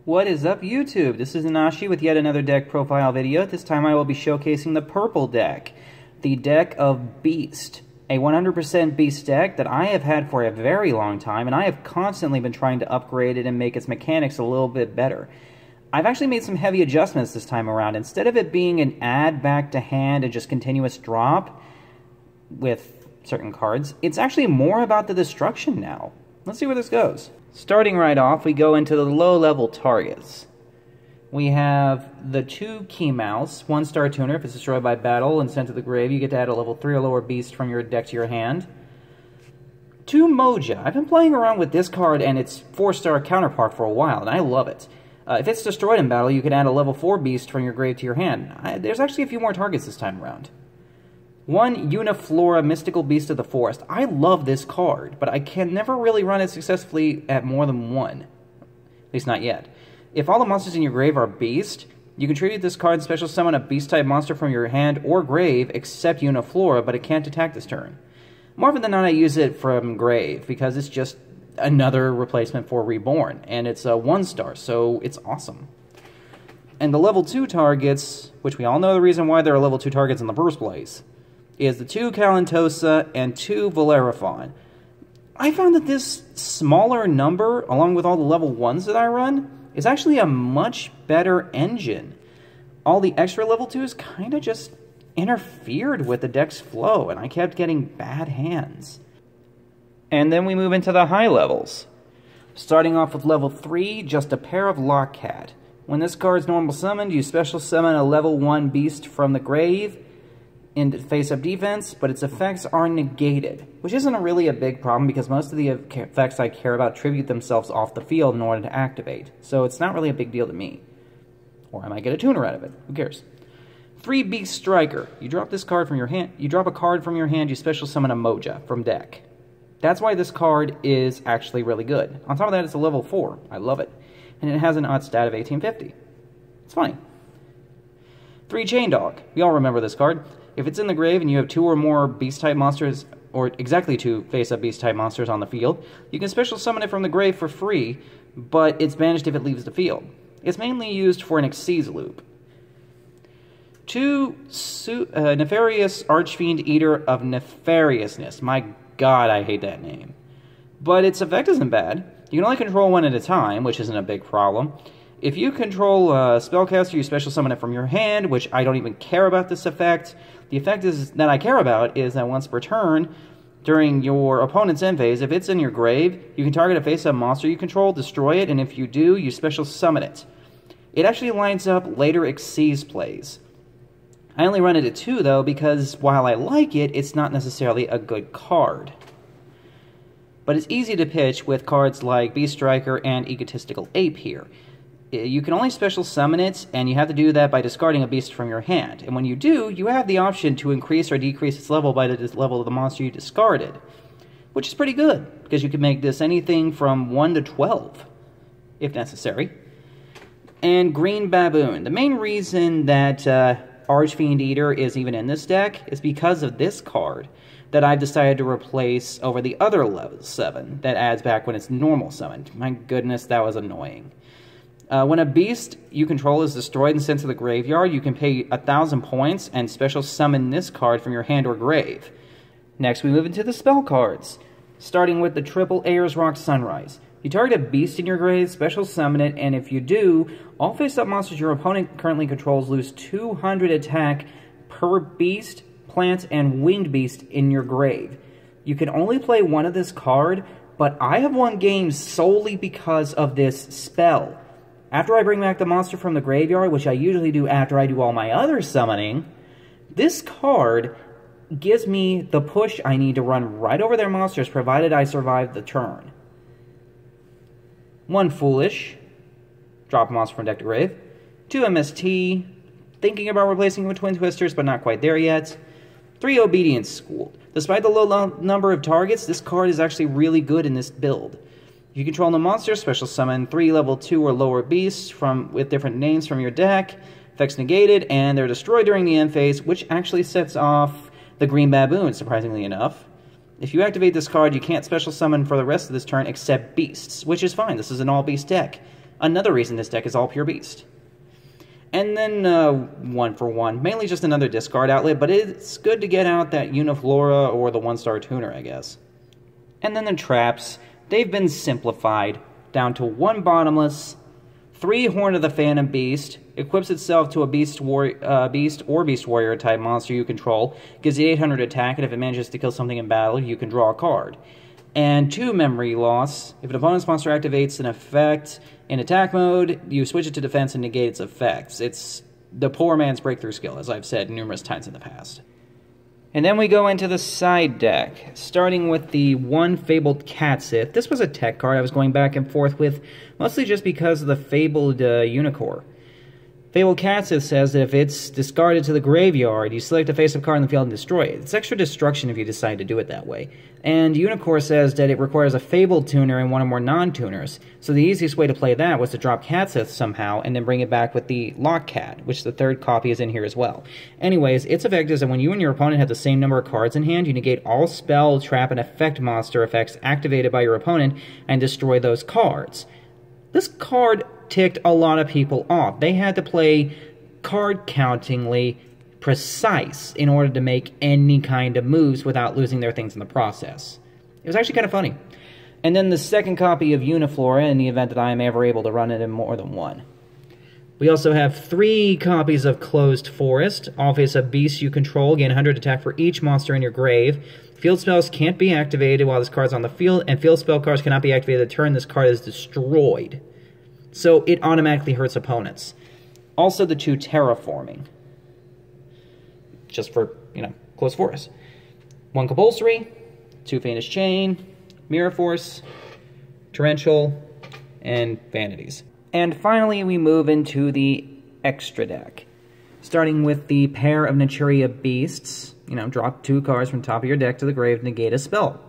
What is up, YouTube? This is Inashi with yet another deck profile video. This time I will be showcasing the purple deck, the deck of Beast, a 100% Beast deck that I have had for a very long time, and I have constantly been trying to upgrade it and make its mechanics a little bit better. I've actually made some heavy adjustments this time around. Instead of it being an add back to hand and just continuous drop with certain cards, it's actually more about the destruction now. Let's see where this goes. Starting right off, we go into the low-level targets. We have the 2 Key Mouse, 1-star tuner. If it's destroyed by battle and sent to the grave, you get to add a level 3 or lower beast from your deck to your hand. 2 Moja. I've been playing around with this card and its 4-star counterpart for a while, and I love it. If it's destroyed in battle, you can add a level 4 beast from your grave to your hand. There's actually a few more targets this time around. 1 Uniflora, Mystical Beast of the Forest. I love this card, but I can never really run it successfully at more than 1. At least not yet. If all the monsters in your grave are beast, you can tribute this card and special summon a beast-type monster from your hand or grave, except Uniflora, but it can't attack this turn. More often than not, I use it from grave, because it's just another replacement for Reborn, and it's a 1-star, so it's awesome. And the level 2 targets, which we all know the reason why they're level 2 targets in the first place, is the 2 Calantosa and 2 Valeraphon. I found that this smaller number, along with all the level 1s that I run, is actually a much better engine. All the extra level 2s kind of just interfered with the deck's flow, and I kept getting bad hands. And then we move into the high levels. Starting off with level 3, just a pair of Lockcat. When this card's normal summoned, you special summon a level 1 beast from the grave in face-up defense, but its effects are negated, which isn't really a big problem because most of the effects I care about tribute themselves off the field in order to activate, so it's not really a big deal to me. Or I might get a tuner out of it, who cares? 3 Beast Striker. You drop this card from your hand, you drop a card from your hand, you special summon a Moja from deck. That's why this card is actually really good. On top of that, it's a level 4. I love it. And it has an odd stat of 1850. It's funny. 3 Chain Dog. We all remember this card. If it's in the grave and you have 2 or more beast-type monsters, or exactly 2 face-up beast-type monsters on the field, you can special summon it from the grave for free, but it's banished if it leaves the field. It's mainly used for an Xyz loop. 2 Nefarious Archfiend Eater of Nefariousness. My god, I hate that name. But its effect isn't bad. You can only control 1 at a time, which isn't a big problem. If you control a spellcaster, you special summon it from your hand, which I don't even care about this effect. The effect that I care about is that once per turn, during your opponent's end phase, if it's in your grave, you can target a face-up monster you control, destroy it, and if you do, you special summon it. It actually lines up later Xyz plays. I only run it at 2, though, because while I like it, it's not necessarily a good card. But it's easy to pitch with cards like Beast Striker and Egotistical Ape here. You can only special summon it, and you have to do that by discarding a beast from your hand. And when you do, you have the option to increase or decrease its level by the level of the monster you discarded. Which is pretty good, because you can make this anything from 1 to 12, if necessary. And Green Baboon. The main reason that Archfiend Eater is even in this deck is because of this card that I've decided to replace over the other level 7 that adds back when it's normal summoned. My goodness, that was annoying. When a beast you control is destroyed and sent to the graveyard, you can pay 1,000 points and special summon this card from your hand or grave. Next, we move into the spell cards, starting with the triple Ayers Rock Sunrise. You target a beast in your grave, special summon it, and if you do, all face-up monsters your opponent currently controls lose 200 attack per beast, plant, and winged beast in your grave. You can only play 1 of this card, but I have won games solely because of this spell. After I bring back the monster from the graveyard, which I usually do after I do all my other summoning, this card gives me the push I need to run right over their monsters, provided I survive the turn. 1 Foolish, drop a monster from deck to grave. 2 MST, thinking about replacing it with Twin Twisters, but not quite there yet. 3 Obedience Schooled. Despite the low number of targets, this card is actually really good in this build. If you control no monster, special summon 3 level 2 or lower beasts with different names from your deck. Effects negated, and they're destroyed during the end phase, which actually sets off the Green Baboon, surprisingly enough. If you activate this card, you can't special summon for the rest of this turn except beasts, which is fine. This is an all-beast deck. Another reason this deck is all pure beast. And then 1-for-1, mainly just another discard outlet, but it's good to get out that Uniflora or the 1-star tuner, I guess. And then the traps, they've been simplified down to 1 bottomless, 3 Horn of the Phantom Beast, equips itself to a Beast or Beast Warrior type monster you control, gives you 800 attack, and if it manages to kill something in battle, you can draw a card. And 2 memory loss. If an opponent's monster activates an effect in attack mode, you switch it to defense and negate its effects. It's the poor man's breakthrough skill, as I've said numerous times in the past. And then we go into the side deck, starting with the 1 Fabled Catsith. This was a tech card I was going back and forth with, mostly just because of the Fabled Unicorn. Fabled Catsith says that if it's discarded to the graveyard, you select a face-up card in the field and destroy it. It's extra destruction if you decide to do it that way. And Unicorn says that it requires a Fabled tuner and 1 or more non-tuners, so the easiest way to play that was to drop Catsith somehow and then bring it back with the Lock Cat, which the 3rd copy is in here as well. Anyways, its effect is that when you and your opponent have the same number of cards in hand, you negate all spell, trap, and effect monster effects activated by your opponent and destroy those cards. This card ticked a lot of people off. They had to play card-countingly precise in order to make any kind of moves without losing their things in the process. It was actually kind of funny. And then the 2nd copy of Uniflora in the event that I am ever able to run it in more than 1. We also have 3 copies of Closed Forest. All face-up beasts you control gain 100 attack for each monster in your grave. Field spells can't be activated while this card's on the field, and field spell cards cannot be activated the turn this card is destroyed. So it automatically hurts opponents. Also the 2 Terraforming. Just for, Closed Forest. 1 Compulsory, 2 Fiendish Chain, Mirror Force, Torrential, and Vanities. And finally we move into the extra deck. Starting with the pair of Naturia Beasts. Drop 2 cards from top of your deck to the grave to negate a spell.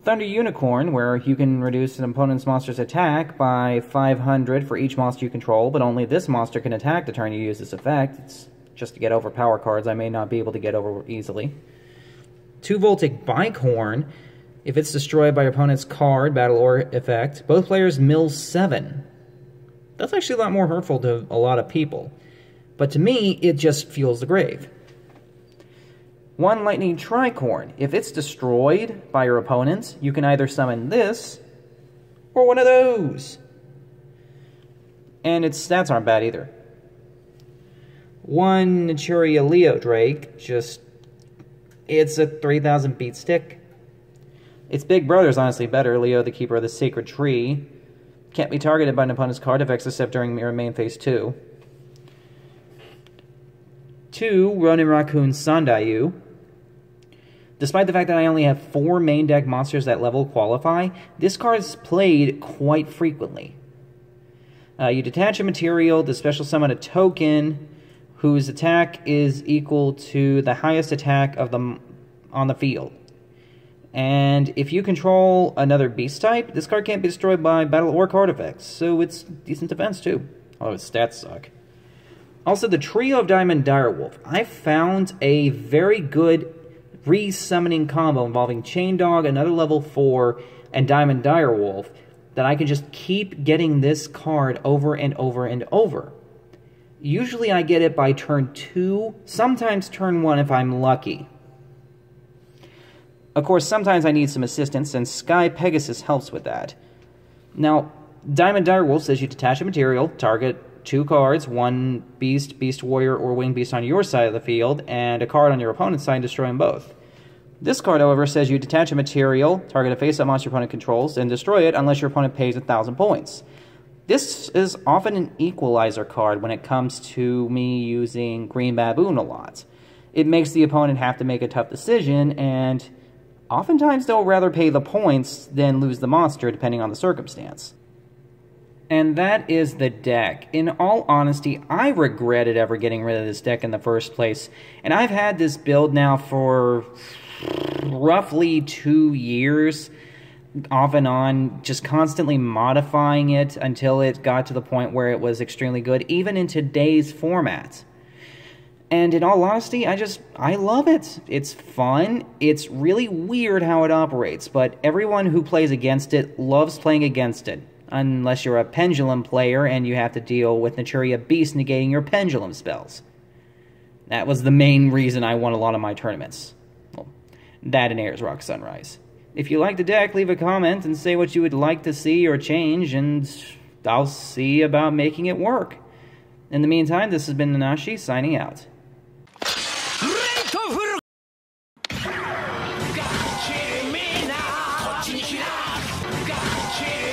Thunder Unicorn, where you can reduce an opponent's monster's attack by 500 for each monster you control, but only this monster can attack the turn you use this effect. It's just to get over power cards I may not be able to get over easily. 2 Voltic Bicorn. If it's destroyed by your opponent's card, battle, or effect, both players mill 7. That's actually a lot more hurtful to a lot of people. But to me, it just fuels the grave. 1 Lightning Tricorn. If it's destroyed by your opponent, you can either summon this, or one of those. And its stats aren't bad either. 1 Naturia Leo Drake. It's a 3000 beat stick. Its big brother's honestly better, Leo, the Keeper of the Sacred Tree. Can't be targeted by an opponent's card effects except during Mirror Main Phase 2. 2 Ronin Raccoon Sandayu. Despite the fact that I only have 4 main deck monsters that level qualify, this card is played quite frequently. You detach a material to special summon a token whose attack is equal to the highest attack of them on the field. And if you control another beast type, this card can't be destroyed by battle or card effects, so it's decent defense too, although its stats suck. Also, the Trio of Diamond Direwolf. I found a very good re-summoning combo involving Chain Dog, another level 4, and Diamond Direwolf that I can just keep getting this card over and over and over. Usually I get it by turn 2, sometimes turn 1 if I'm lucky. Of course, sometimes I need some assistance, and Sky Pegasus helps with that. Now, Diamond Direwolf says you detach a material, target 2 cards, 1 Beast, Beast Warrior, or Winged Beast on your side of the field, and a card on your opponent's side, and destroy them both. This card, however, says you detach a material, target a face-up monster your opponent controls, and destroy it unless your opponent pays 1,000 points. This is often an equalizer card when it comes to me using Green Baboon a lot. It makes the opponent have to make a tough decision, and oftentimes they'll rather pay the points than lose the monster, depending on the circumstance. And that is the deck. In all honesty, I regretted ever getting rid of this deck in the first place. And I've had this build now for roughly 2 years, off and on, just constantly modifying it until it got to the point where it was extremely good, even in today's format. And in all honesty, I love it. It's fun. It's really weird how it operates, but everyone who plays against it loves playing against it. Unless you're a pendulum player and you have to deal with Naturia Beast negating your pendulum spells. That was the main reason I won a lot of my tournaments. Well, that and Ayers Rock Sunrise. If you like the deck, leave a comment and say what you would like to see or change, and I'll see about making it work. In the meantime, this has been Nanashi, signing out. Got